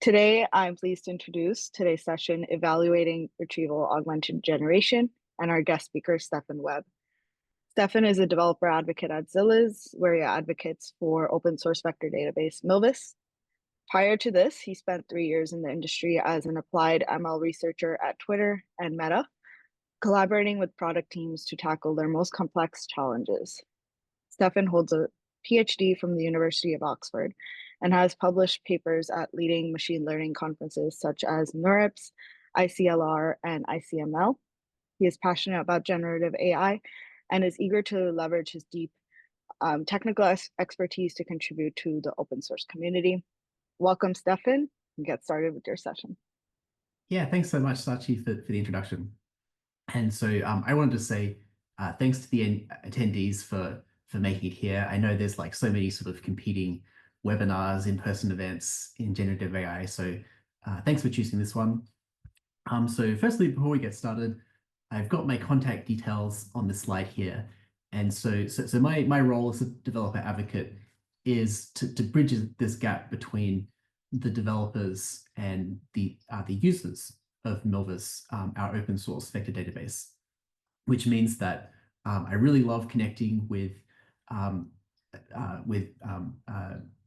Today, I'm pleased to introduce today's session, Evaluating Retrieval-Augmented Generation, and our guest speaker, Stefan Webb. Stefan is a developer advocate at Zilliz, where he advocates for open source vector database Milvus. Prior to this, he spent 3 years in the industry as an applied ML researcher at Twitter and Meta, collaborating with product teams to tackle their most complex challenges. Stefan holds a PhD from the University of Oxford and has published papers at leading machine learning conferences such as NeurIPS, ICLR, and ICML. He is passionate about generative AI and is eager to leverage his deep technical expertise to contribute to the open source community. Welcome, Stefan, and get started with your session. Yeah, thanks so much, Sachi, for the introduction. And so I wanted to say thanks to the attendees for making it here. I know there's like so many sort of competing webinars, in-person events in generative AI. So thanks for choosing this one. So firstly, before we get started, I've got my contact details on the slide here. And so my role as a developer advocate is to bridge this gap between the developers and the users of Milvus, our open source vector database, which means that I really love connecting with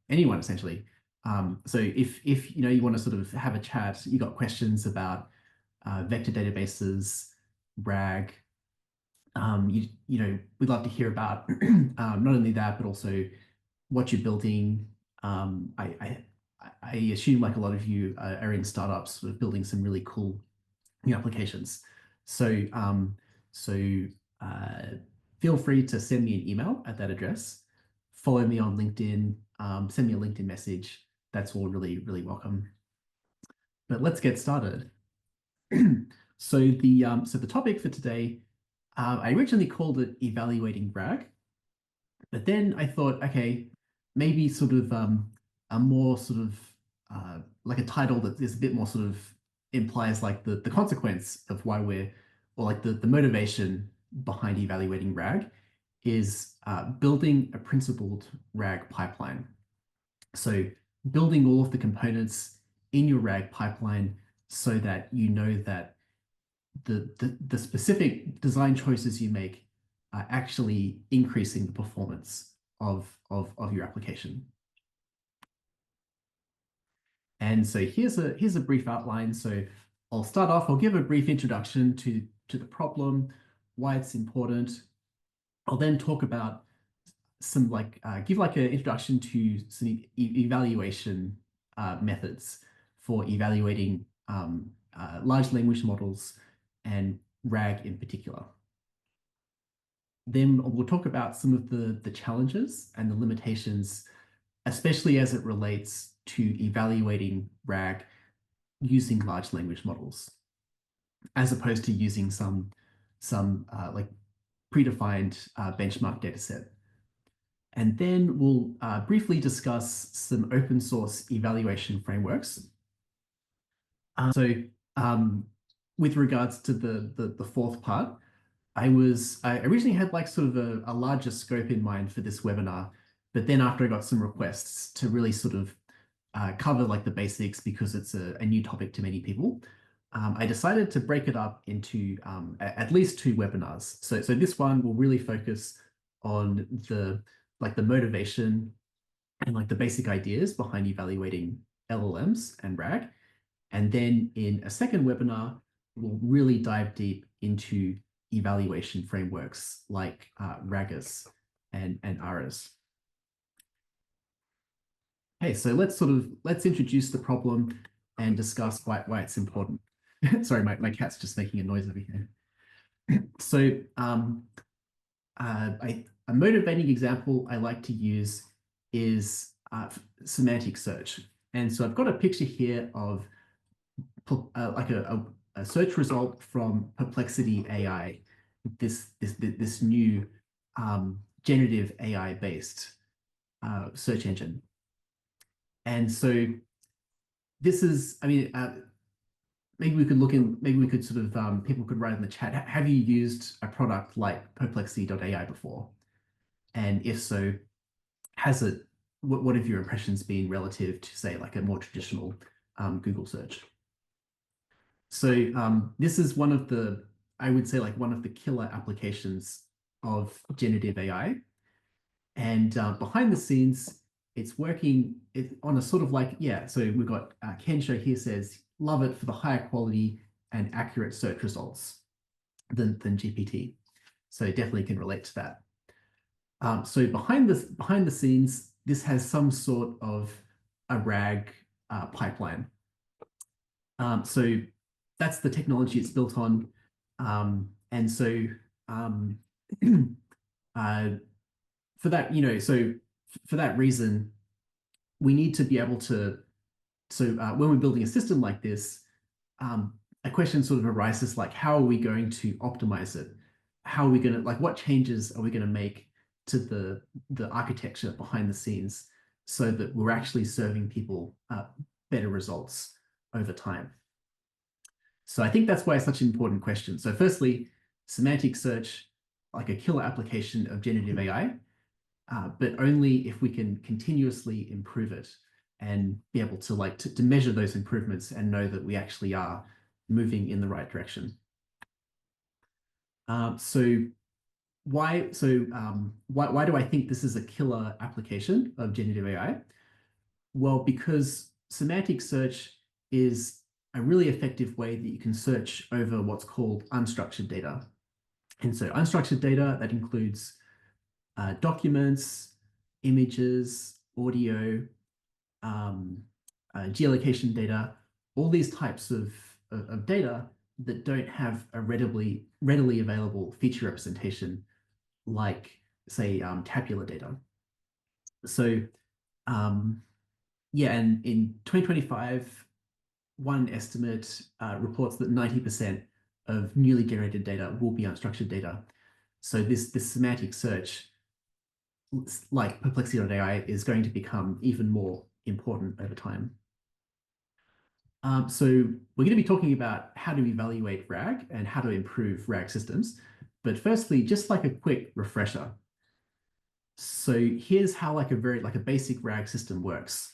anyone essentially. So if you want to sort of have a chat, you got questions about vector databases, RAG, we'd love to hear about not only that, but also what you're building. I assume like a lot of you are in startups sort of building some really cool new applications. So feel free to send me an email at that address. Follow me on LinkedIn, send me a LinkedIn message. That's all really, really welcome. But let's get started. So the topic for today, I originally called it Evaluating RAG, but then I thought, okay, maybe sort of a more sort of like a title that is a bit more sort of implies like the consequence of why or like the motivation behind evaluating RAG is building a principled RAG pipeline. So building all of the components in your RAG pipeline so that you know that the specific design choices you make are actually increasing the performance of your application. And so here's a brief outline. So I'll start off, I'll give a brief introduction to the problem, why it's important. I'll then talk about some give like an introduction to some evaluation methods for evaluating large language models and RAG in particular. Then we'll talk about some of the challenges and the limitations, especially as it relates to evaluating RAG using large language models, as opposed to using some like predefined benchmark dataset. And then we'll briefly discuss some open source evaluation frameworks. With regards to the fourth part, I originally had like sort of a larger scope in mind for this webinar, but then after I got some requests to really sort of cover like the basics because it's a new topic to many people, I decided to break it up into at least 2 webinars. So this one will really focus on the motivation and like the basic ideas behind evaluating LLMs and RAG. And then in a second webinar, we'll really dive deep into evaluation frameworks like RAGAS and ARAS. Okay, so let's introduce the problem and discuss why it's important. Sorry, my cat's just making a noise over here. So a motivating example I like to use is semantic search. And so I've got a picture here of like a search result from Perplexity AI, this new generative AI based search engine. And so this is, I mean, maybe we could sort of, people could write in the chat, have you used a product like Perplexity.ai before? And if so, what have your impressions been relative to say like a more traditional Google search. So this is one of the, I would say, like one of the killer applications of generative AI. And behind the scenes, it's working on a sort of like, yeah, so we've got Kensho here says, love it for the higher quality and accurate search results than GPT. So definitely can relate to that. So behind the scenes, this has some sort of a RAG pipeline. So that's the technology it's built on. And so for that, so for that reason, we need to be able to, so when we're building a system like this, a question sort of arises like, how are we going to optimize it? How are we going to, like, what changes are we going to make to the architecture behind the scenes so that we're actually serving people better results over time? So I think that's why it's such an important question. So firstly, semantic search, like a killer application of generative AI, but only if we can continuously improve it and be able to to measure those improvements and know that we actually are moving in the right direction. So why do I think this is a killer application of generative AI? Well, because semantic search is a really effective way that you can search over what's called unstructured data. And so unstructured data, that includes documents, images, audio, geolocation data, all these types of data that don't have a readily available feature representation like, say, tabular data. So yeah, and in 2025, one estimate reports that 90% of newly generated data will be unstructured data. So this semantic search, like Perplexity.ai, is going to become even more important over time. So we're going to be talking about how to evaluate RAG and how to improve RAG systems. But firstly, just like a quick refresher. So here's how like a basic RAG system works.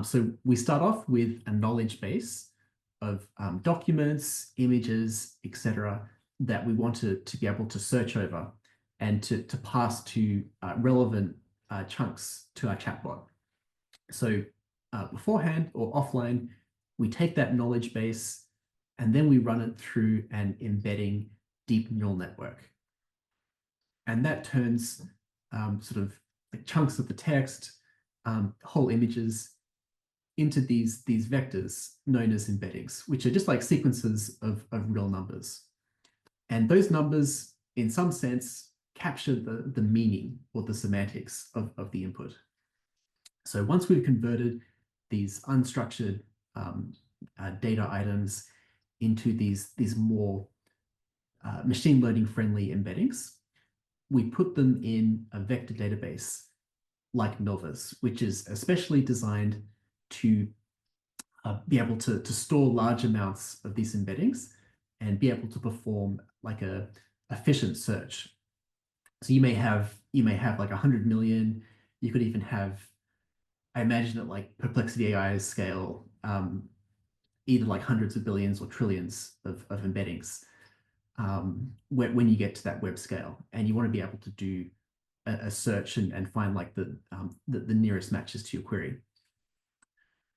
So we start off with a knowledge base of documents, images, etc., that we want to be able to search over and to pass to relevant chunks to our chatbot. So beforehand or offline, we take that knowledge base and then we run it through an embedding deep neural network. And that turns sort of like chunks of the text, whole images into these vectors known as embeddings, which are just like sequences of real numbers. And those numbers, in some sense, capture the meaning or the semantics of the input. So once we've converted these unstructured data items into these more machine learning friendly embeddings, we put them in a vector database like Novus, which is especially designed to be able to store large amounts of these embeddings and be able to perform like a efficient search. So you may have like 100 million. You could even have, I imagine it like Perplexity AI's scale, either like hundreds of billions or trillions of embeddings when you get to that web scale, and you want to be able to do a search and find like the nearest matches to your query.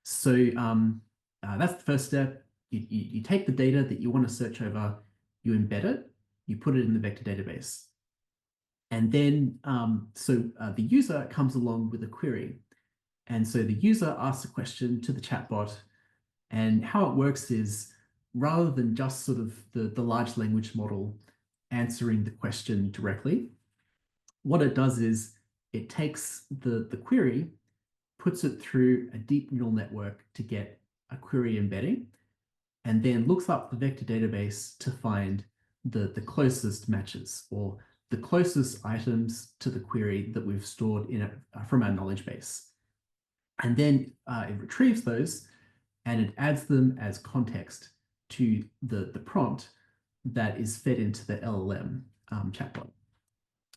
So that's the first step. You take the data that you want to search over, you embed it, you put it in the vector database. And then, the user comes along with a query. And so the user asks a question to the chatbot. And how it works is, rather than just sort of the large language model answering the question directly, what it does is it takes the query, puts it through a deep neural network to get a query embedding, and then looks up the vector database to find the closest matches or the closest items to the query that we've stored from our knowledge base. And then it retrieves those and it adds them as context to the prompt that is fed into the LLM chatbot.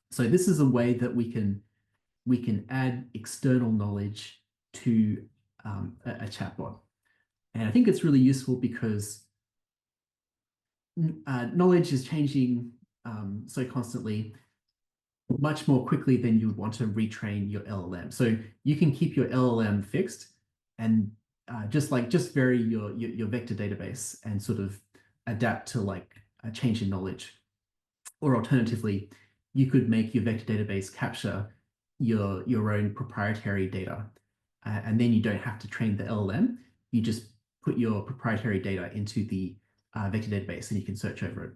So this is a way that we can add external knowledge to a chatbot. And I think it's really useful because knowledge is changing so constantly, much more quickly than you would want to retrain your LLM. So you can keep your LLM fixed and just vary your vector database and sort of adapt to like a change in knowledge. Or alternatively, you could make your vector database capture your own proprietary data, and then you don't have to train the LLM. You just put your proprietary data into the vector database, and you can search over it.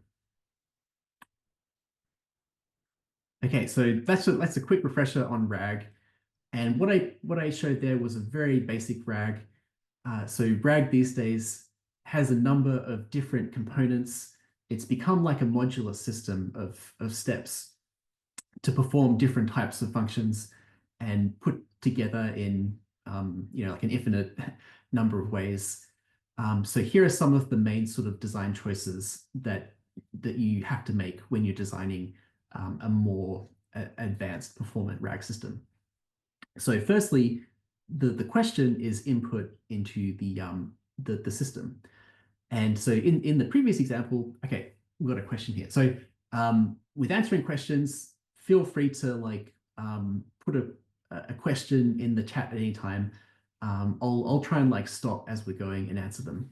Okay, so that's a quick refresher on RAG. And what I showed there was a very basic RAG. So RAG these days has a number of different components. It's become like a modular system of steps to perform different types of functions and put together in like an infinite number of ways. So here are some of the main sort of design choices that you have to make when you're designing a more advanced performant RAG system. So firstly, the question is input into the system. And so in the previous example, okay, we've got a question here. So with answering questions, feel free to like put a question in the chat at any time. I'll try and like stop as we're going and answer them.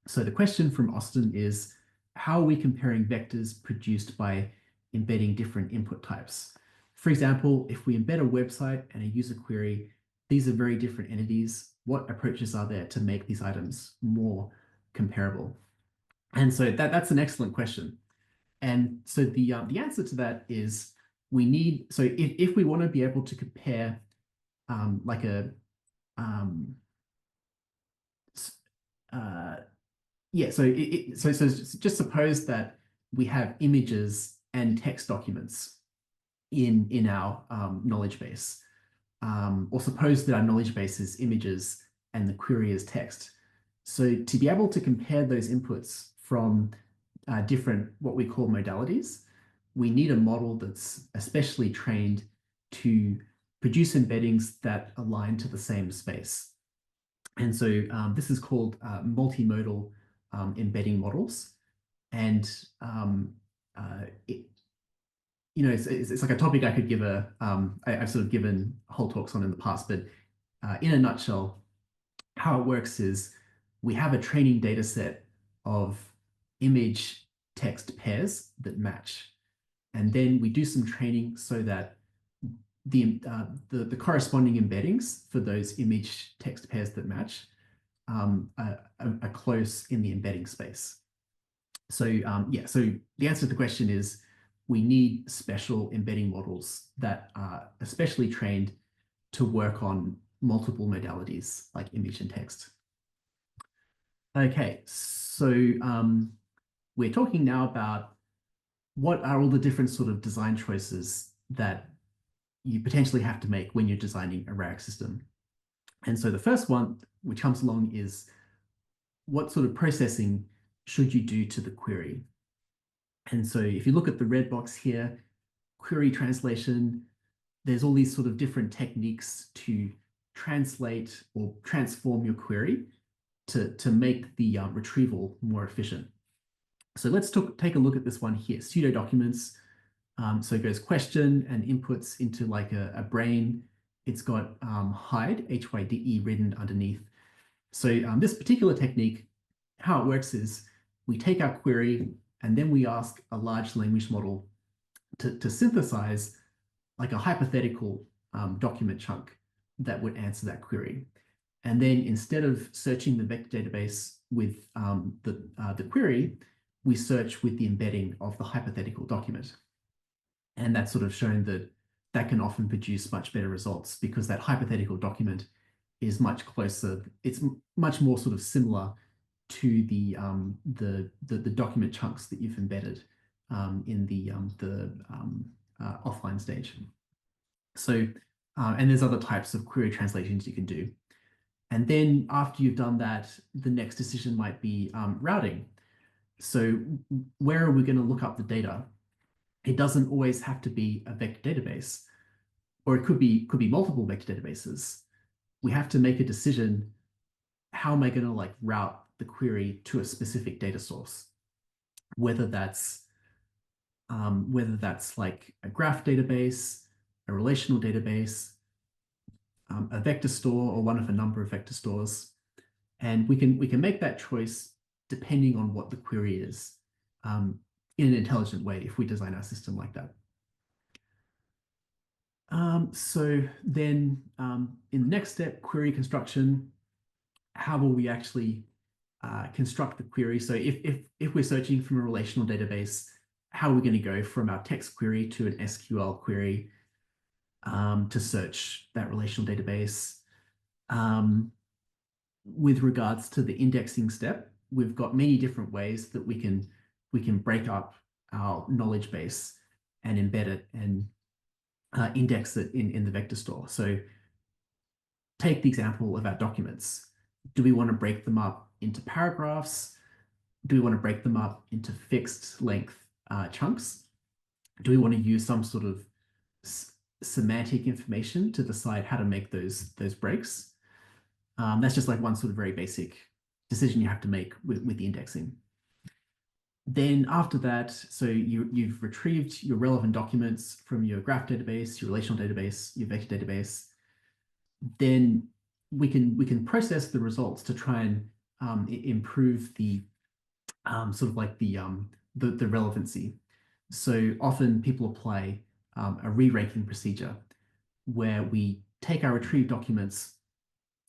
So the question from Austin is, how are we comparing vectors produced by embedding different input types? For example, if we embed a website and a user query, these are very different entities. What approaches are there to make these items more comparable? And so that's an excellent question. And so the answer to that is we need, so if we want to be able to compare like a yeah, so just suppose that we have images and text documents in our knowledge base, or suppose that our knowledge base is images and the query is text. So to be able to compare those inputs from different what we call modalities, we need a model that's especially trained to produce embeddings that align to the same space. And so this is called multimodal embedding models. And it's like a topic I could give I've sort of given whole talks on in the past, but in a nutshell, how it works is we have a training data set of image text pairs that match. And then we do some training so that the corresponding embeddings for those image text pairs that match are close in the embedding space. So yeah, so the answer to the question is we need special embedding models that are especially trained to work on multiple modalities like image and text. Okay, so we're talking now about what are all the different sort of design choices that you potentially have to make when you're designing a RAG system. And so the first one which comes along is what sort of processing should you do to the query? And so if you look at the red box here, query translation, there's all these sort of different techniques to translate or transform your query to make the retrieval more efficient. So let's take a look at this one here, pseudo documents. So it goes question and inputs into like a brain. It's got hide, HYDE written underneath. So this particular technique, how it works is we take our query and then we ask a large language model to synthesize like a hypothetical document chunk that would answer that query. And then instead of searching the vector database with the query, we search with the embedding of the hypothetical document. And that's sort of shown that can often produce much better results because that hypothetical document is much closer. It's much more sort of similar to the document chunks that you've embedded in the offline stage. So, and there's other types of query translations you can do. And then after you've done that, the next decision might be routing. So where are we going to look up the data? It doesn't always have to be a vector database, or it could be multiple vector databases. we have to make a decision. How am I going to like route the query to a specific data source? Whether that's like a graph database, a relational database, a vector store, or one of a number of vector stores. And we can make that choice depending on what the query is, in an intelligent way if we design our system like that. So then in the next step, query construction, how will we actually construct the query? So if we're searching from a relational database, how are we going to go from our text query to an SQL query to search that relational database? With regards to the indexing step, we've got many different ways that we can break up our knowledge base and embed it and index it in the vector store. So take the example of our documents. Do we want to break them up into paragraphs? Do we want to break them up into fixed length chunks? Do we want to use some sort of semantic information to decide how to make those breaks? That's just like one sort of very basic decision you have to make with the indexing. Then after that, so you've retrieved your relevant documents from your graph database, your relational database, your vector database. Then we can process the results to try and improve the sort of like the relevancy. So often people apply a re-ranking procedure where we take our retrieved documents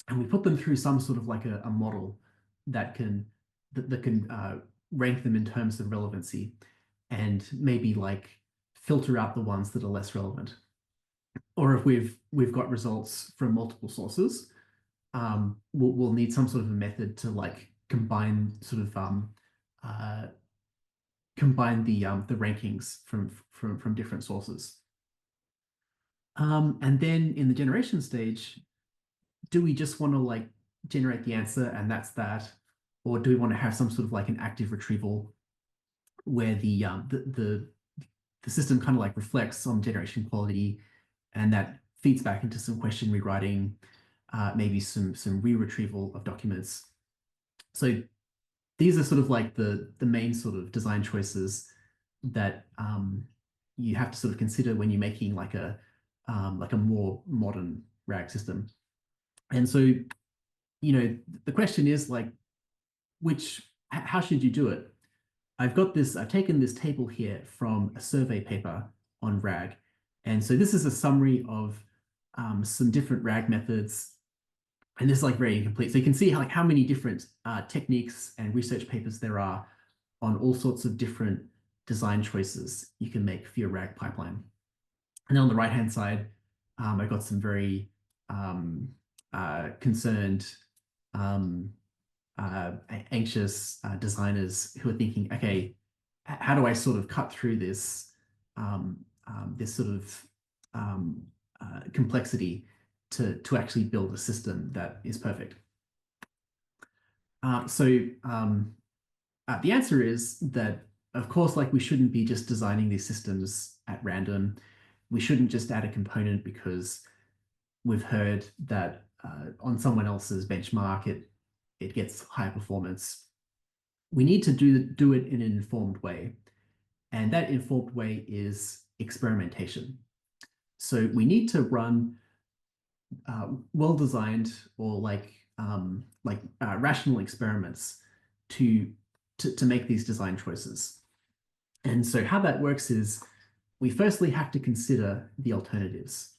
and we put them through some sort of like a model that can rank them in terms of relevancy and maybe like filter out the ones that are less relevant. Or if we've got results from multiple sources, we'll need some sort of a method to like combine sort of combine the rankings from different sources. And then in the generation stage, do we just want to like generate the answer and that's that? Or do we want to have some sort of like an active retrieval where the system kind of like reflects on generation quality and that feeds back into some question rewriting, maybe some re-retrieval of documents. So these are sort of like the main sort of design choices that you have to sort of consider when you're making like a more modern RAG system. And so, you know, the question is like, how should you do it? I've taken this table here from a survey paper on RAG. And so this is a summary of some different RAG methods. And this is like very incomplete. So you can see how many different techniques and research papers there are on all sorts of different design choices you can make for your RAG pipeline. And then on the right-hand side, I've got some very concerned, anxious designers who are thinking, okay, how do I sort of cut through this this sort of complexity to actually build a system that is perfect? So the answer is that, of course, like we shouldn't be just designing these systems at random. We shouldn't just add a component because we've heard that on someone else's benchmark it gets higher performance. We need to do it in an informed way. And that informed way is experimentation. So we need to run well-designed or rational experiments to make these design choices. And so how that works is we firstly have to consider the alternatives.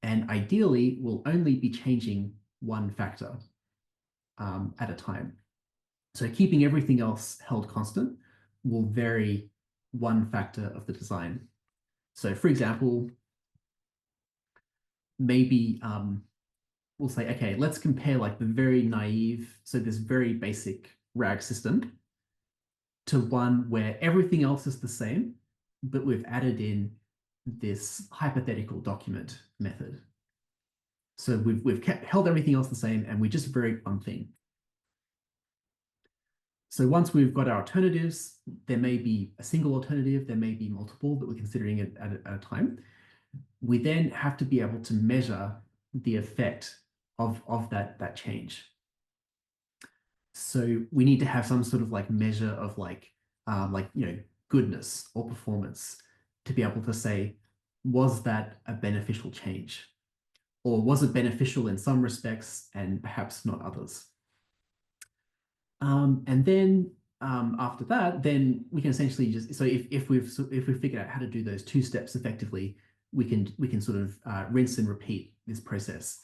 And ideally, we'll only be changing one factor at a time. So keeping everything else held constant will vary one factor of the design. So for example, maybe we'll say, okay, let's compare like the very naive, so this very basic RAG system to one where everything else is the same, but we've added in this hypothetical document method. So we've held everything else the same and we just varied one thing. So once we've got our alternatives, there may be a single alternative, there may be multiple that we're considering at a time. We then have to be able to measure the effect of that change. So we need to have some sort of like measure of goodness or performance to be able to say, was that a beneficial change? Or was it beneficial in some respects and perhaps not others? And then after that, then we can essentially just, so if we've figured out how to do those two steps effectively, we can sort of rinse and repeat this process,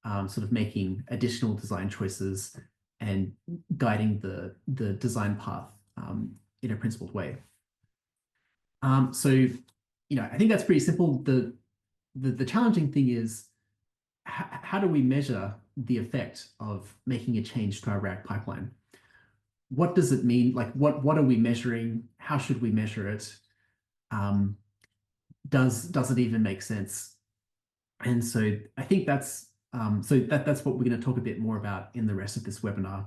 sort of making additional design choices and guiding the design path in a principled way. So I think that's pretty simple. The challenging thing is how do we measure the effect of making a change to our RAG pipeline? What does it mean? Like, what are we measuring? How should we measure it? Does it even make sense? And so I think that's what we're going to talk a bit more about in the rest of this webinar.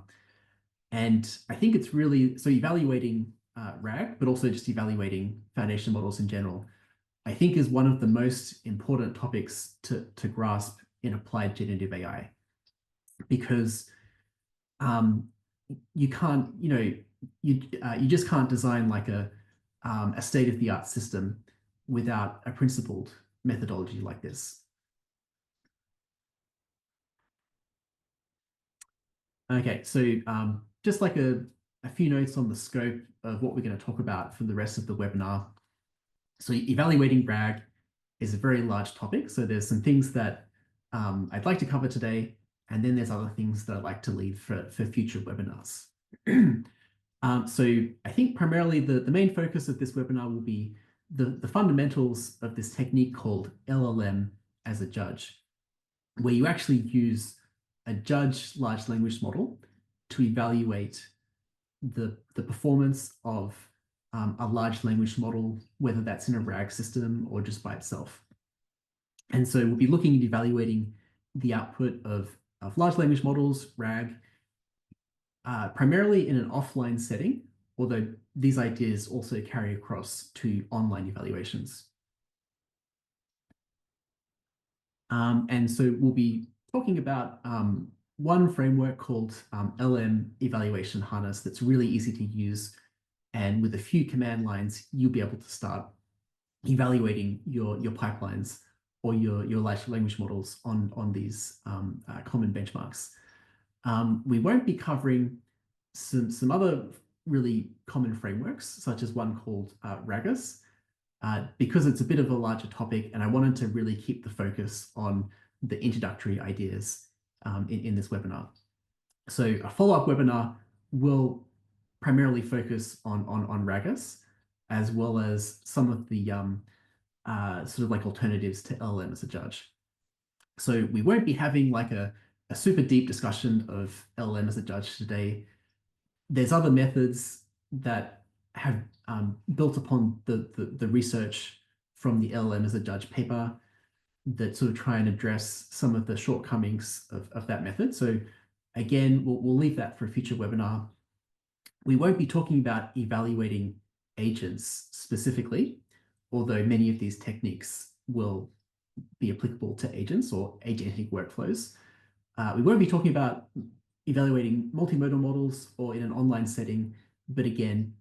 And I think it's really so evaluating RAG, but also just evaluating foundation models in general, I think is one of the most important topics to grasp in applied generative AI, because you can't, you just can't design like a state-of-the-art system without a principled methodology like this. Okay, so just like a few notes on the scope of what we're going to talk about for the rest of the webinar. So evaluating RAG is a very large topic. So there's some things that I'd like to cover today, and then there's other things that I'd like to leave for future webinars. So I think primarily the main focus of this webinar will be the fundamentals of this technique called LLM-as-a-Judge, where you actually use a judge large language model to evaluate the performance of a large language model, whether that's in a RAG system or just by itself. And so we'll be looking at evaluating the output of large language models, RAG, primarily in an offline setting, although these ideas also carry across to online evaluations. And so we'll be talking about one framework called LM Evaluation Harness that's really easy to use. And with a few command lines, you'll be able to start evaluating your pipelines or your large language models on these common benchmarks. We won't be covering some other really common frameworks, such as one called Ragus, because it's a bit of a larger topic, and I wanted to really keep the focus on the introductory ideas in this webinar. So a follow-up webinar will primarily focus on Ragus, as well as some of the sort of like alternatives to LLM-as-a-Judge. So we won't be having like a super deep discussion of LLM-as-a-Judge today. There's other methods that have built upon the research from the LLM-as-a-Judge paper that sort of try and address some of the shortcomings of that method. So again, we'll leave that for a future webinar. We won't be talking about evaluating agents specifically, although many of these techniques will be applicable to agents or agentic workflows. We won't be talking about evaluating multimodal models or in an online setting, but again,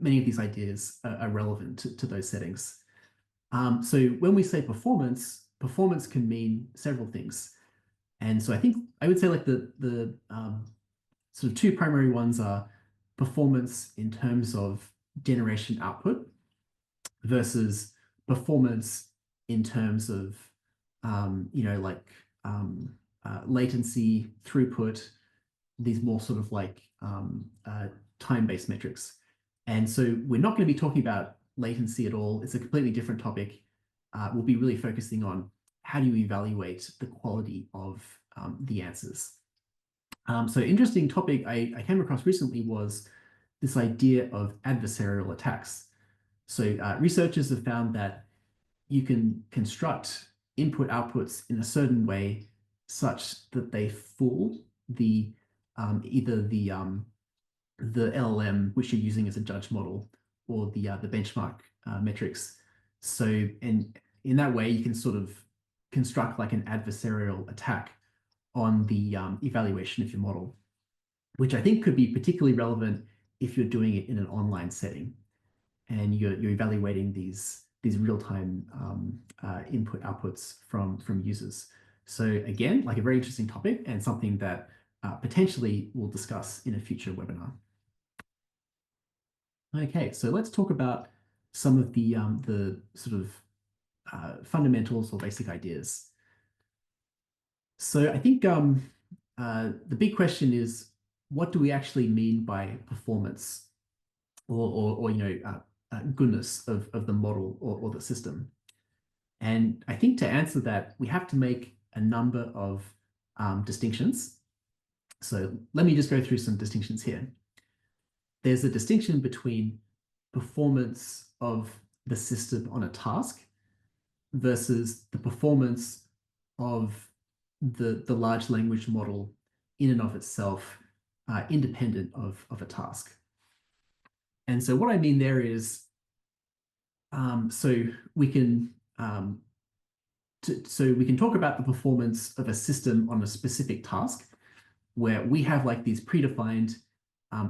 many of these ideas are relevant to those settings. So when we say performance can mean several things. And so I would say like the sort of two primary ones are performance in terms of generation output versus performance in terms of, latency, throughput, these more sort of like time-based metrics. And so we're not going to be talking about latency at all. It's a completely different topic. We'll be really focusing on how do you evaluate the quality of the answers. So interesting topic I came across recently was this idea of adversarial attacks. So researchers have found that you can construct input outputs in a certain way such that they fool the either the LLM which you're using as a judge model or the benchmark metrics. So and in that way you can sort of construct like an adversarial attack on the evaluation of your model, which I think could be particularly relevant if you're doing it in an online setting and you're evaluating these real-time input outputs from users. So again, like a very interesting topic and something that potentially we'll discuss in a future webinar. Okay, so let's talk about some of the sort of fundamentals or basic ideas. So I think the big question is, what do we actually mean by performance or goodness of the model or the system? And I think to answer that, we have to make a number of distinctions. So let me just go through some distinctions here. There's a distinction between performance of the system on a task versus the performance of the large language model in and of itself, independent of a task. And so what I mean there is, so we can talk about the performance of a system on a specific task where we have like these predefined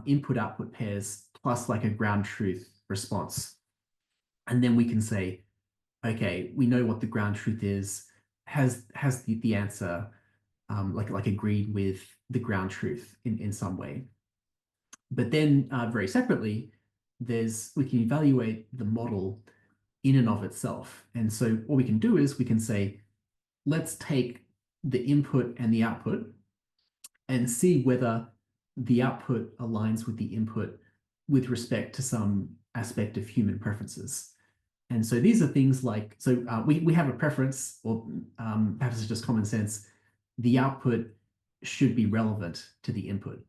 input-output pairs plus like a ground truth response. And then we can say, okay, we know what the ground truth is, has the answer like agreed with the ground truth in some way. But then very separately, we can evaluate the model in and of itself. And so what we can do is we can say, let's take the input and the output and see whether the output aligns with the input with respect to some aspect of human preferences. And so these are things like, so we have a preference, or perhaps it's just common sense, the output should be relevant to the input.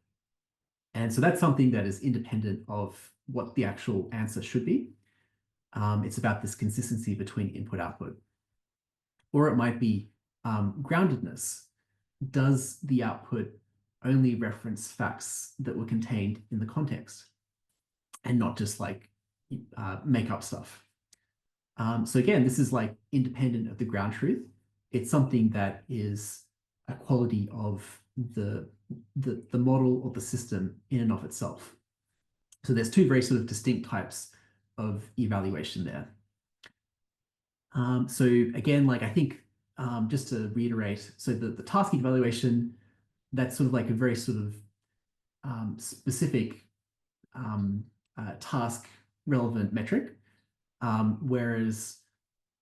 And so that's something that is independent of what the actual answer should be. It's about this consistency between input-output. Or it might be groundedness. Does the output only reference facts that were contained in the context and not just like make up stuff? So again, this is like independent of the ground truth. It's something that is a quality of the model or the system in and of itself. So there's two very sort of distinct types of evaluation there. So again, like I think just to reiterate, so the task evaluation, that's sort of like a very sort of specific task relevant metric. Whereas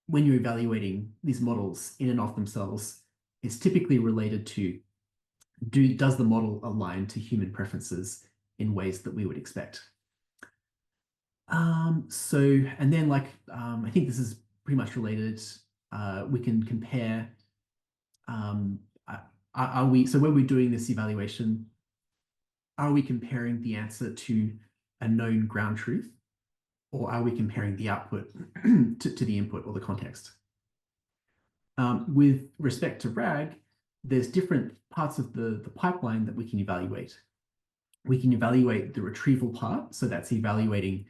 when you're evaluating these models in and of themselves, it's typically related to does the model align to human preferences in ways that we would expect? And then like, I think this is pretty much related. We can compare, so when we're doing this evaluation, are we comparing the answer to a known ground truth? Or are we comparing the output to the input or the context? With respect to RAG, there's different parts of the pipeline that we can evaluate. We can evaluate the retrieval part, so that's evaluating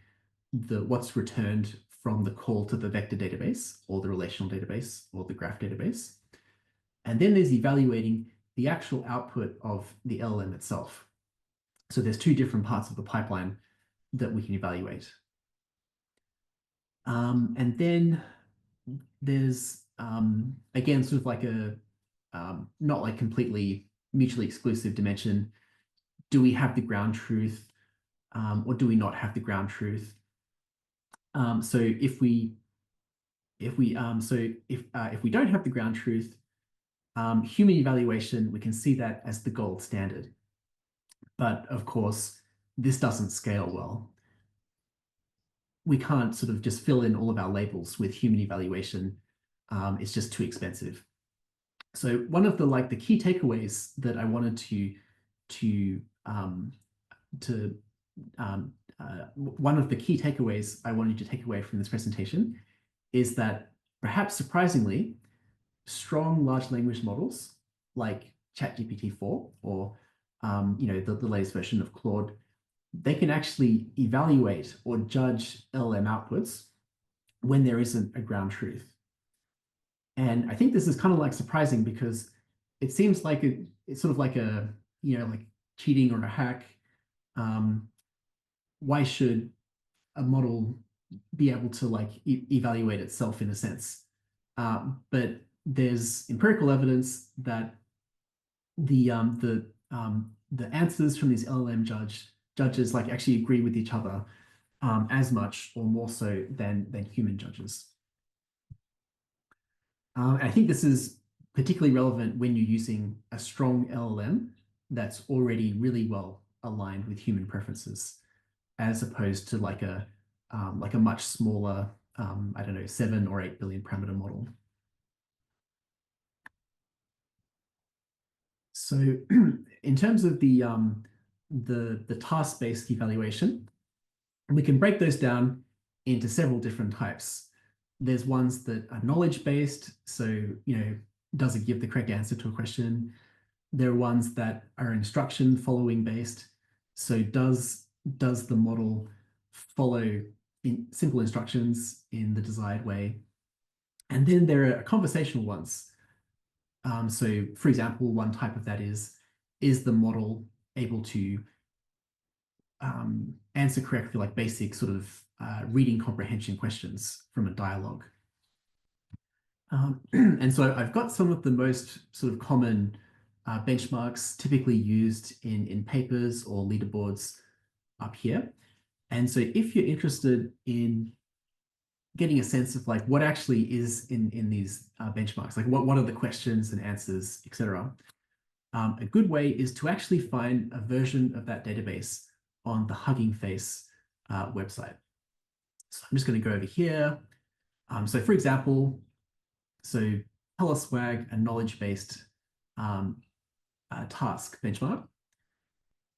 what's returned from the call to the vector database or the relational database or the graph database. And then there's evaluating the actual output of the LLM itself. So there's two different parts of the pipeline that we can evaluate. And then there's, again, sort of like a, not like completely mutually exclusive dimension. Do we have the ground truth or do we not have the ground truth? So if we don't have the ground truth, human evaluation, we can see that as the gold standard. But of course, this doesn't scale well. We can't sort of just fill in all of our labels with human evaluation. It's just too expensive. So one of the key takeaways that I wanted one of the key takeaways I wanted you to take away from this presentation is that perhaps surprisingly, strong large language models like ChatGPT-4 or the latest version of Claude, they can actually evaluate or judge LLM outputs when there isn't a ground truth. And I think this is kind of like surprising because it seems like it's sort of like a, like cheating or a hack. Um, why should a model be able to like evaluate itself in a sense? But there's empirical evidence that the answers from these judges like actually agree with each other as much or more so than human judges. And I think this is particularly relevant when you're using a strong LLM that's already really well aligned with human preferences, as opposed to like a much smaller, I don't know, 7 or 8 billion parameter model. So in terms of the task-based evaluation, we can break those down into several different types. There's ones that are knowledge-based, so does it give the correct answer to a question? There are ones that are instruction following based. So does the model follow in simple instructions in the desired way? And then there are conversational ones. So for example, one type of that is the model able to answer correctly like basic sort of reading comprehension questions from a dialogue? And so I've got some of the most sort of common benchmarks typically used in papers or leaderboards up here. And so if you're interested in getting a sense of like what actually is in these benchmarks, like what are the questions and answers, etc. A good way is to actually find a version of that database on the Hugging Face website. So I'm just going to go over here. So for example, so TeleSwag, a knowledge-based task benchmark.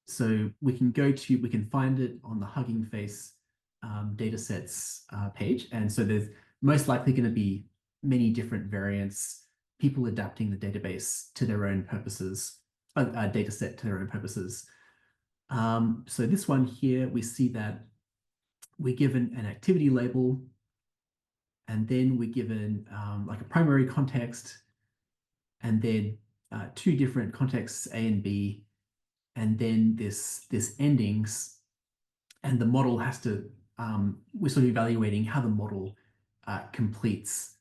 So we can find it on the Hugging Face datasets page. And so there's most likely going to be many different variants, people adapting the database to their own purposes, dataset to their own purposes. So this one here, we see that we're given an activity label, and then we're given like a primary context, and then 2 different contexts, A and B, and then this endings, and the model has to, we're sort of evaluating how the model completes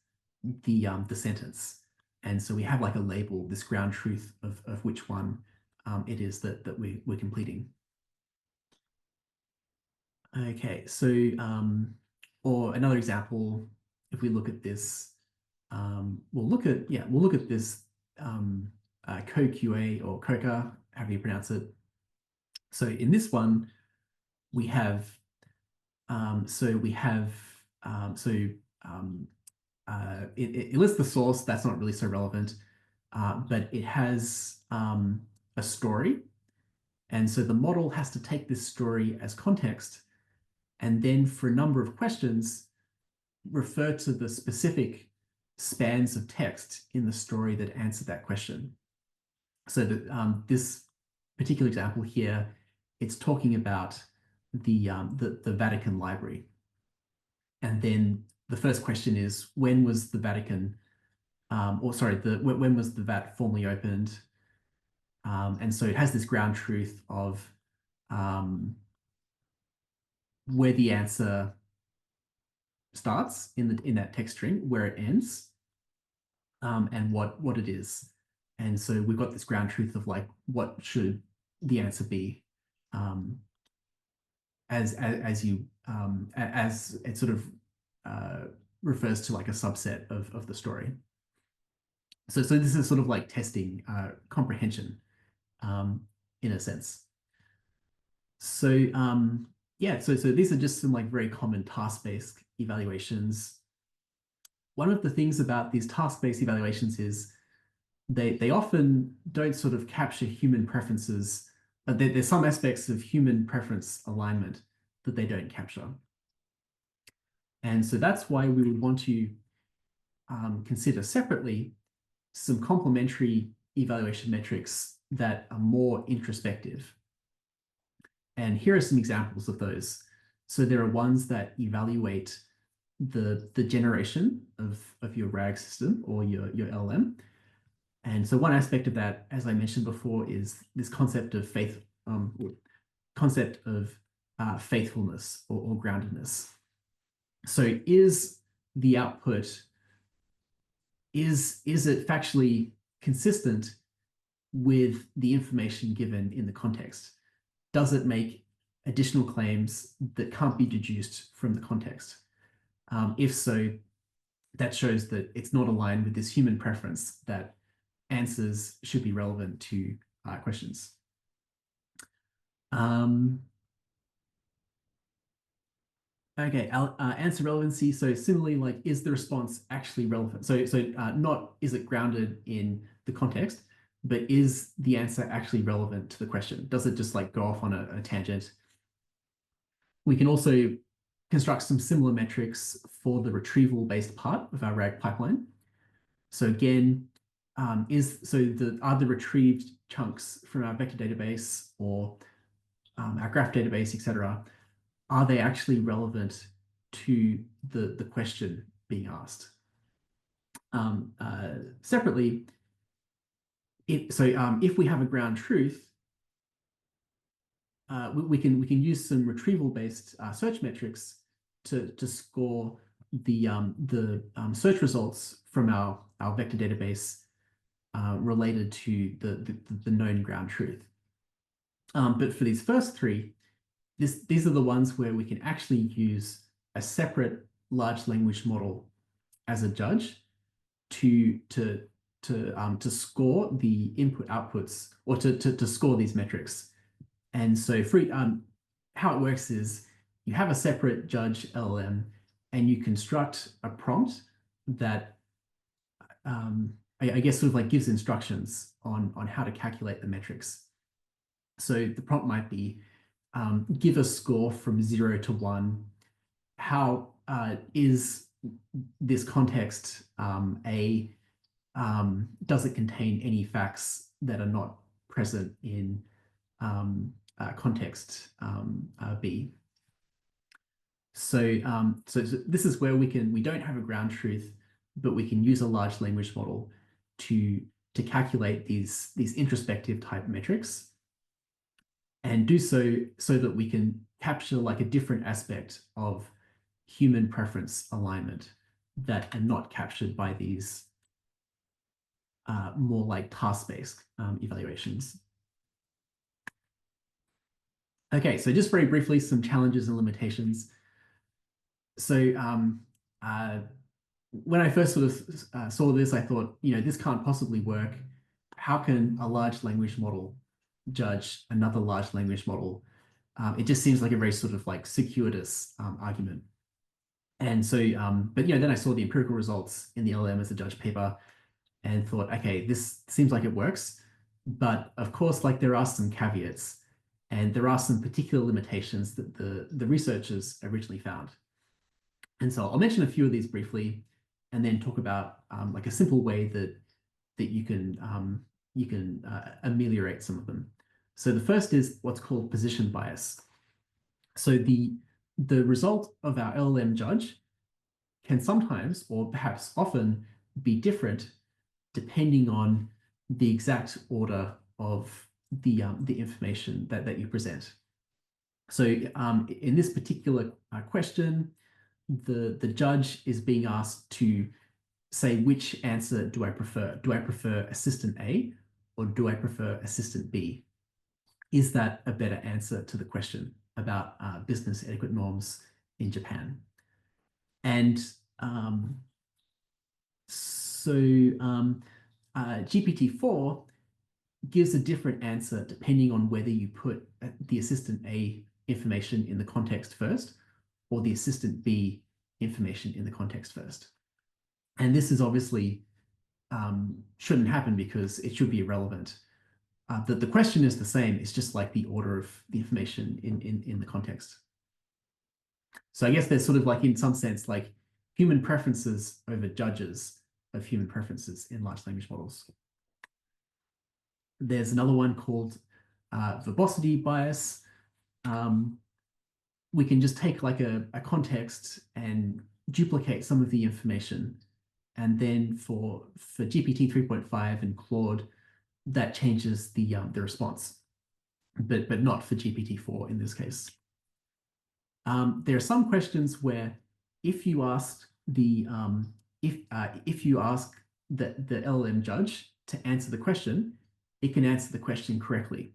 the sentence. And so we have like a label, this ground truth of which one it is that we're completing. Okay, so or another example, if we look at this, we'll look at this CoQA or COCA, however you pronounce it. So in this one, we have it lists the source. That's not really so relevant, but it has a story, and so the model has to take this story as context, and then for a number of questions, refer to the specific spans of text in the story that answer that question. So that this particular example here, it's talking about the Vatican Library. And then the first question is, when was the Vatican, when was the VAT formally opened? And so it has this ground truth of where the answer starts in that text string, where it ends, and what it is. And so we've got this ground truth of like what should the answer be, as it sort of refers to like a subset of the story. So this is sort of like testing comprehension in a sense. So yeah, so these are just some like very common task-based evaluations. One of the things about these task-based evaluations is they often don't sort of capture human preferences, but there's some aspects of human preference alignment that they don't capture. And so that's why we would want to consider separately some complementary evaluation metrics that are more introspective. And here are some examples of those. So there are ones that evaluate the generation of your RAG system or your LLM. And so one aspect of that, as I mentioned before, is this concept of faithfulness or groundedness. So is the output, is it factually consistent with the information given in the context? Does it make additional claims that can't be deduced from the context? If so, that shows that it's not aligned with this human preference that answers should be relevant to questions. Okay, answer relevancy. So similarly, like, is the response actually relevant? So not is it grounded in the context, but is the answer actually relevant to the question? Does it just like go off on a tangent? We can also construct some similar metrics for the retrieval-based part of our RAG pipeline. So again, are the retrieved chunks from our vector database or our graph database, etc., are they actually relevant to the question being asked? Separately, if we have a ground truth, we can use some retrieval-based search metrics to score the search results from our vector database related to the known ground truth. But for these first three, these are the ones where we can actually use a separate large language model as a judge to score the input outputs or to score these metrics. And so how it works is you have a separate judge LLM and you construct a prompt that I guess sort of like gives instructions on how to calculate the metrics. So the prompt might be give a score from 0 to 1. How is this context does it contain any facts that are not present in context B? So this is where we don't have a ground truth, but we can use a large language model to calculate these introspective type metrics, and do so that we can capture like a different aspect of human preference alignment that are not captured by these more like task-based evaluations. Okay, so just very briefly, some challenges and limitations. So when I first sort of saw this, I thought, this can't possibly work. How can a large language model judge another large language model? It just seems like a very sort of like circuitous argument. And so, but then I saw the empirical results in the LLM-as-a-Judge paper and thought, okay, this seems like it works. But of course, like there are some caveats and there are some particular limitations that the researchers originally found. And so I'll mention a few of these briefly and then talk about like a simple way that you can ameliorate some of them. So the first is what's called position bias. So the result of our LLM judge can sometimes, or perhaps often, be different depending on the exact order of the information that you present. So in this particular question, the judge is being asked to say, which answer do I prefer? Do I prefer assistant A or do I prefer assistant B? Is that a better answer to the question about business etiquette norms in Japan? And GPT-4 gives a different answer depending on whether you put the assistant A information in the context first or the assistant B information in the context first. And this is obviously shouldn't happen because it should be irrelevant. The question is the same, it's just like the order of the information in the context. So I guess there's sort of like, in some sense, like human preferences over judges of human preferences in large language models. There's another one called verbosity bias. We can just take like a context and duplicate some of the information. And then for GPT 3.5 and Claude, that changes the response, but not for GPT-4 in this case. There are some questions where if you ask the LLM-Judge to answer the question, it can answer the question correctly.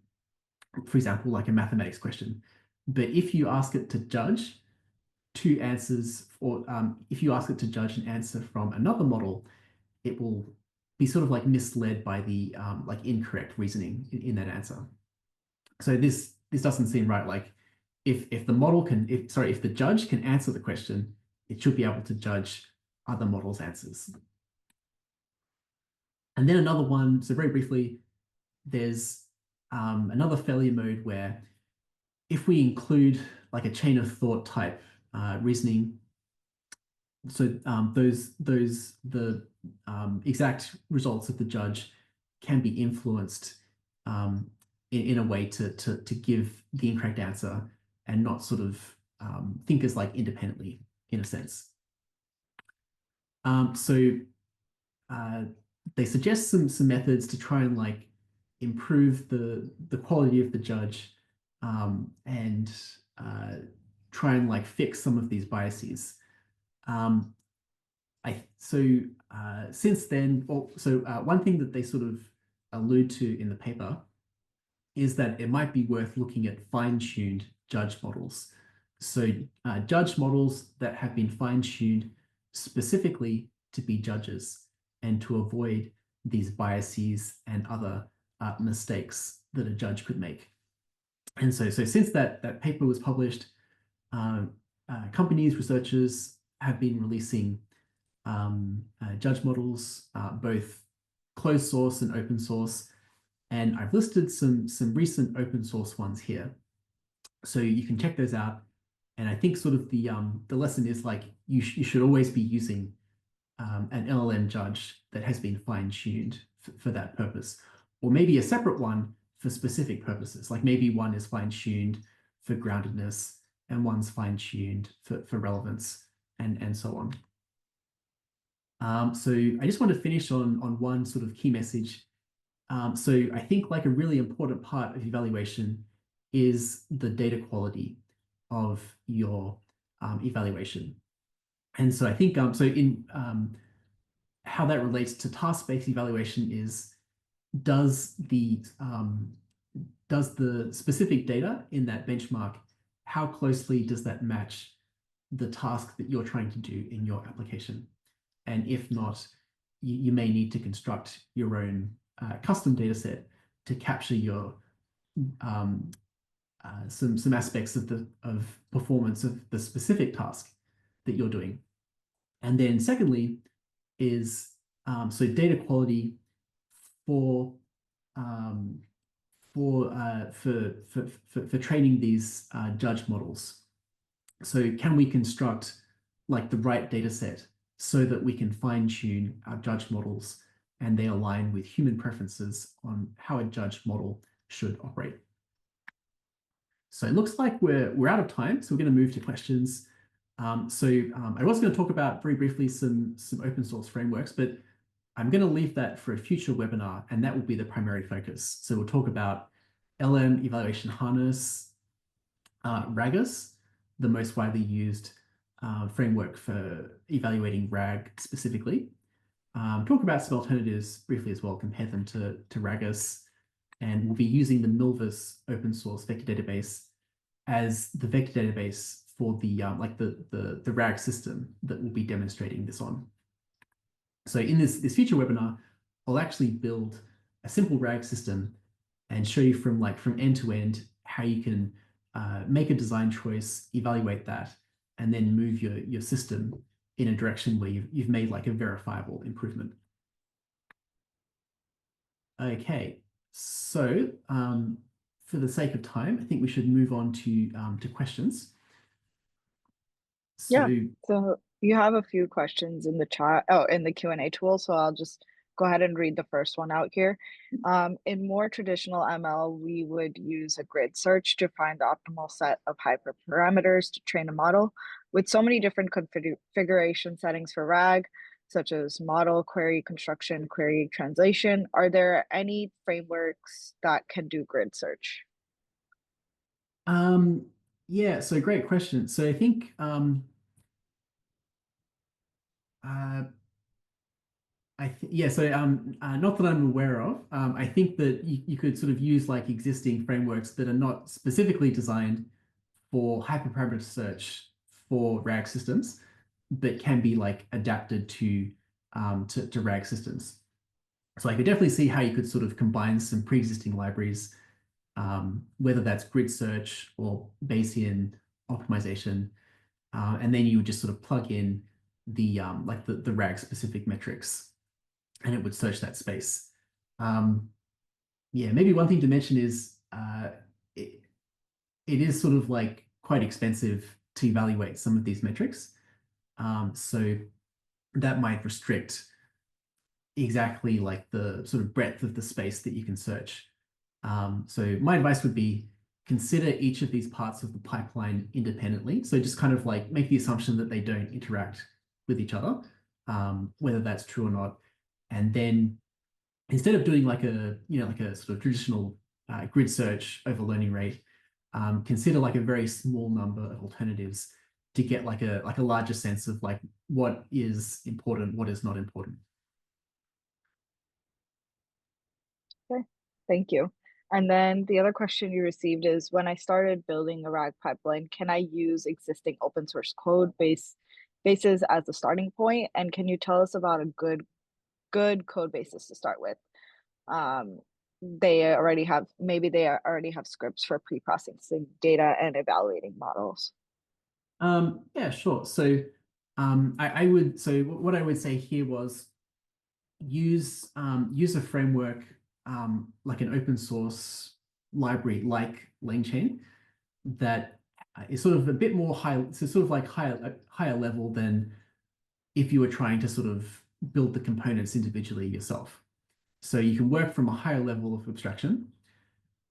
For example, like a mathematics question. But if you ask it to judge two answers, or if you ask it to judge an answer from another model, it will be sort of like misled by the like incorrect reasoning in that answer. So this doesn't seem right. Like if the judge can answer the question, it should be able to judge other models' answers. And then another one, so very briefly, there's another failure mode where if we include like a chain of thought type reasoning, so the exact results of the judge can be influenced in a way to give the incorrect answer and not sort of think as like independently in a sense. So they suggest some methods to try and like improve the quality of the judge and try and like fix some of these biases. Since then, one thing that they sort of allude to in the paper is that it might be worth looking at fine-tuned judge models. So judge models that have been fine-tuned specifically to be judges and to avoid these biases and other mistakes that a judge could make. And so since that paper was published, companies, researchers have been releasing judge models, both closed source and open source. And I've listed some recent open source ones here. So you can check those out. And I think sort of the lesson is like you should always be using an LLM judge that has been fine-tuned for that purpose, or maybe a separate one for specific purposes. Like maybe one is fine-tuned for groundedness and one's fine-tuned for relevance and so on. So I just want to finish on one sort of key message. So I think like a really important part of evaluation is the data quality of your evaluation. And so I think how that relates to task-based evaluation is does the specific data in that benchmark, how closely does that match the task that you're trying to do in your application? And if not, you may need to construct your own custom data set to capture your some aspects of performance of the specific task that you're doing. And then secondly is so data quality for training these judge models. So can we construct like the right data set so that we can fine-tune our judge models and they align with human preferences on how a judge model should operate? So it looks like we're out of time, so we're going to move to questions. I was going to talk about very briefly some open source frameworks, but I'm going to leave that for a future webinar, and that will be the primary focus. So we'll talk about LM Evaluation Harness, RAGAS, the most widely used framework for evaluating RAG specifically. Talk about some alternatives briefly as well, compare them to RAGAS, and we'll be using the Milvus open source vector database as the vector database for the RAG system that we'll be demonstrating this on. So in this future webinar, I'll actually build a simple RAG system and show you from end to end how you can make a design choice, evaluate that, and then move your system in a direction where you've made like a verifiable improvement. Okay, so for the sake of time, I think we should move on to questions. So you have a few questions in the chat, in the Q&A tool, so I'll just go ahead and read the first one out here. In more traditional ML, we would use a grid search to find the optimal set of hyperparameters to train a model. With so many different configuration settings for RAG, such as model, query construction, query translation, are there any frameworks that can do grid search? Yeah, so great question. So I think uh, yeah, so not that I'm aware of. I think that you could sort of use like existing frameworks that are not specifically designed for hyperparameter search for RAG systems, but can be like adapted to RAG systems. So I could definitely see how you could sort of combine some pre-existing libraries, whether that's grid search or Bayesian optimization, and then you would just sort of plug in the like the RAG specific metrics, and it would search that space. Yeah, maybe one thing to mention is it, it is sort of like quite expensive to evaluate some of these metrics. So that might restrict exactly like the sort of breadth of the space that you can search. So my advice would be consider each of these parts of the pipeline independently. So just kind of like make the assumption that they don't interact with each other, whether that's true or not. And then instead of doing like like a sort of traditional grid search over learning rate, consider like a very small number of alternatives to get like a larger sense of like what is important, what is not important. Okay, thank you. And then the other question you received is when I started building a RAG pipeline, can I use existing open source bases as a starting point? And can you tell us about a good code basis to start with? Um, they already have scripts for pre-processing data and evaluating models. Yeah, sure. So I would so what I would say here was use a framework like an open source library like LangChain that is sort of a bit more high, so sort of like higher level than if you were trying to sort of build the components individually yourself. So you can work from a higher level of abstraction,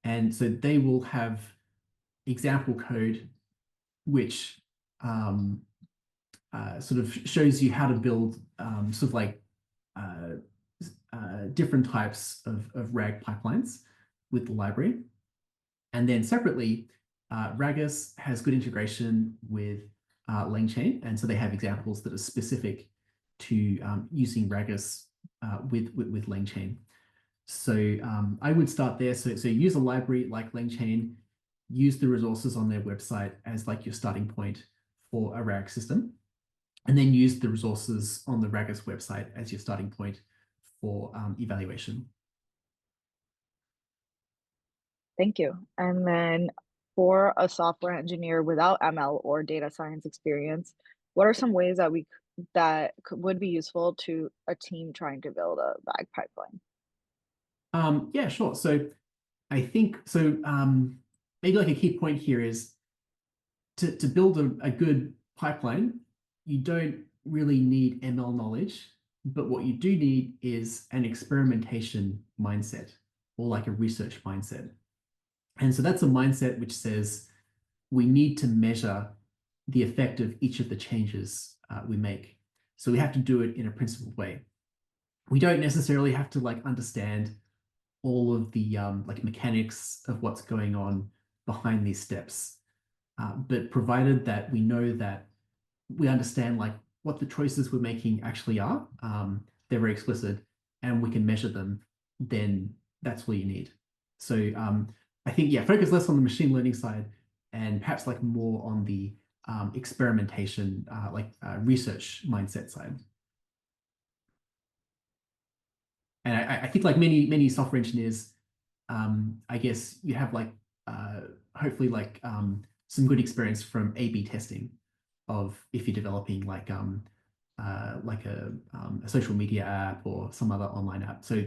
and so they will have example code which sort of shows you how to build sort of like uh, different types of RAG pipelines with the library. And then separately, Ragus has good integration with LangChain. And so they have examples that are specific to using Ragus with LangChain. So I would start there. So use a library like LangChain, use the resources on their website as like your starting point for a RAG system, and then use the resources on the Ragus website as your starting point for evaluation. Thank you. And then for a software engineer without ML or data science experience, what are some ways would be useful to a team trying to build a RAG pipeline? Yeah, sure. So I think so. Maybe like a key point here is to build a good pipeline, you don't really need ML knowledge, but what you do need is an experimentation mindset or like a research mindset. And so that's a mindset which says we need to measure the effect of each of the changes we make. So we have to do it in a principled way. We don't necessarily have to like understand all of the like mechanics of what's going on behind these steps. But provided that we know that we understand like what the choices we're making actually are, they're very explicit, and we can measure them, then that's all you need. So I think, yeah, focus less on the machine learning side and perhaps like more on the experimentation, research mindset side. And I think like many software engineers, I guess you have like hopefully like some good experience from A/B testing of if you're developing like a social media app or some other online app. So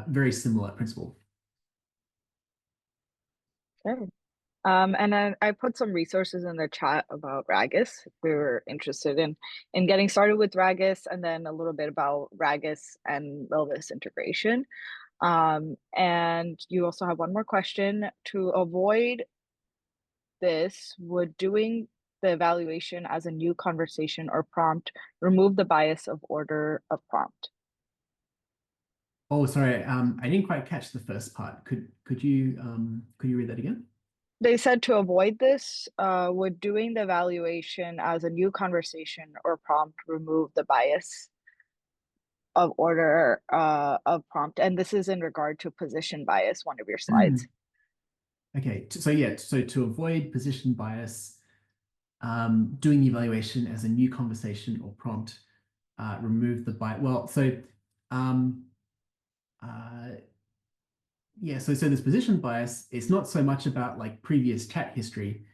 very similar principle. Sure. And then I put some resources in the chat about Ragus if we were interested in getting started with Ragus, and then a little bit about Ragus and Milvus integration. And you also have one more question. To avoid this, would doing the evaluation as a new conversation or prompt remove the bias of order of prompt? Oh, sorry. I didn't quite catch the first part. Could you read that again? They said to avoid this, would doing the evaluation as a new conversation or prompt remove the bias of order of prompt? And this is in regard to position bias, one of your slides. Okay. So yeah. So to avoid position bias, doing the evaluation as a new conversation or prompt, remove the bias. Well, so um, uh, yeah. So this position bias, it's not so much about like previous chat history,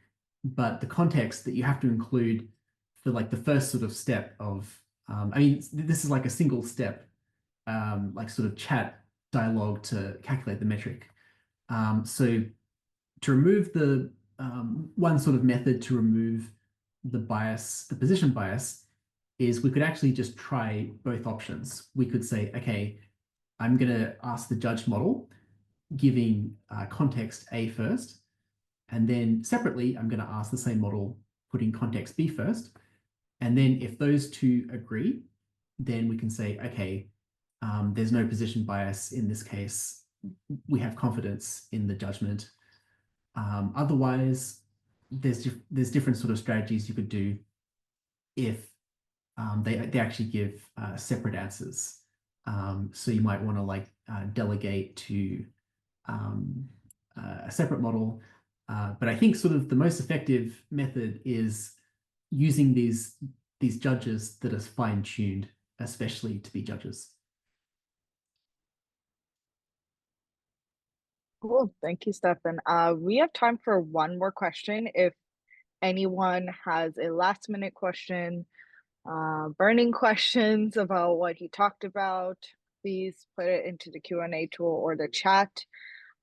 but the context that you have to include for like the first sort of step of, I mean, this is like a single step, like sort of chat dialogue to calculate the metric. So to remove the one sort of method to remove the bias, the position bias, is we could actually just try both options. We could say, okay, I'm going to ask the judge model, giving context A first, and then separately, I'm going to ask the same model, putting context B first. And then if those two agree, then we can say, okay, there's no position bias in this case. We have confidence in the judgment. Otherwise, there's different sort of strategies you could do if they actually give separate answers. So you might want to like delegate to um, a separate model. But I think sort of the most effective method is using these judges that are fine-tuned, especially to be judges. Cool. Thank you, Stefan. We have time for one more question. If anyone has a last minute question, burning questions about what he talked about, please put it into the Q&A tool or the chat.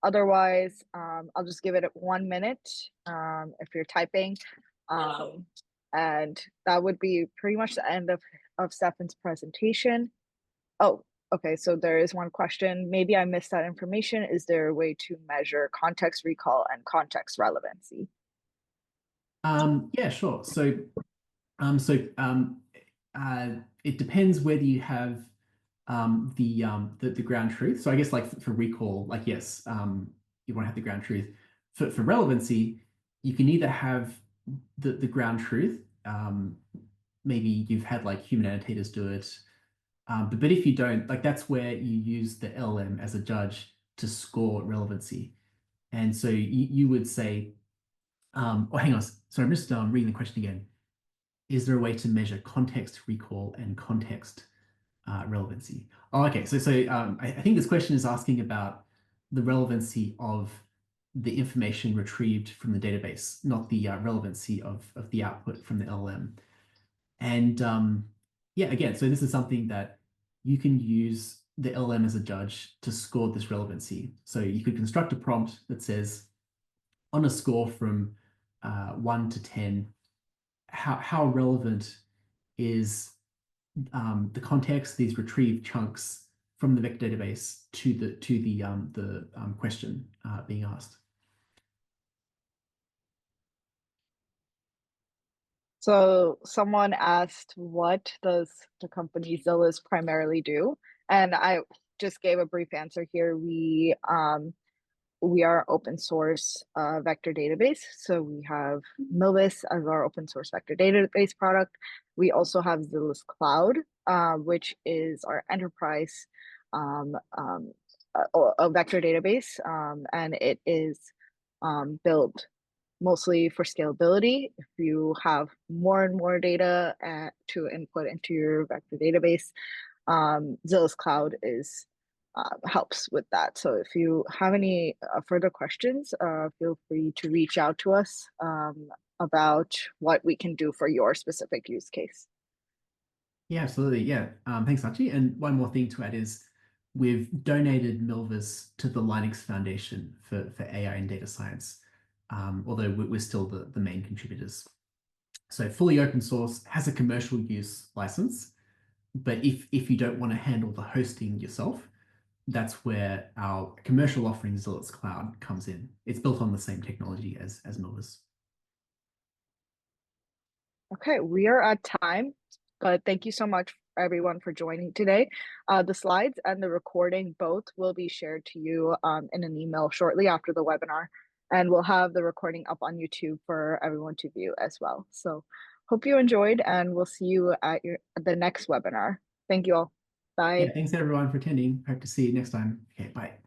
Otherwise, I'll just give it 1 minute if you're typing. And that would be pretty much the end of Stefan's presentation. Oh, okay, so there is one question. Maybe I missed that information. Is there a way to measure context recall and context relevancy? Yeah, sure. It depends whether you have the ground truth. So I guess like for recall, like yes, you want to have the ground truth. For relevancy, you can either have the ground truth. Maybe you've had like human annotators do it. But if you don't, like that's where you use the LLM as a judge to score relevancy. And so you would say, oh, hang on. Sorry, I'm just reading the question again. Is there a way to measure context recall and context relevancy? Oh, okay. I think this question is asking about the relevancy of the information retrieved from the database, not the relevancy of the output from the LLM. And yeah, again, so this is something that you can use the LLM as a judge to score this relevancy. So you could construct a prompt that says, on a score from 1 to 10, how relevant is the context, these retrieved chunks from the vector database to the question being asked. So someone asked, what does the company Zillows primarily do? And I just gave a brief answer here. We are open source vector database. So we have Milvus as our open source vector database product. We also have Zillows Cloud, which is our enterprise um, um, a vector database, and it is built mostly for scalability. If you have more and more data to input into your vector database, Zillow's Cloud is helps with that. So if you have any further questions, feel free to reach out to us about what we can do for your specific use case. Yeah, absolutely. Yeah. Thanks, Archie. And one more thing to add is we've donated Milvus to the Linux Foundation for AI and data science. although we're still the main contributors. So fully open source has a commercial use license, but if you don't want to handle the hosting yourself, that's where our commercial offering, Zealots Cloud, comes in. It's built on the same technology as Milvus. Okay, we are at time, but thank you so much everyone for joining today. The slides and the recording both will be shared to you in an email shortly after the webinar, and we'll have the recording up on YouTube for everyone to view as well. So hope you enjoyed, and we'll see you at the next webinar. Thank you all. Yeah, Bye. thanks everyone for attending. Hope to see you next time. Okay, bye.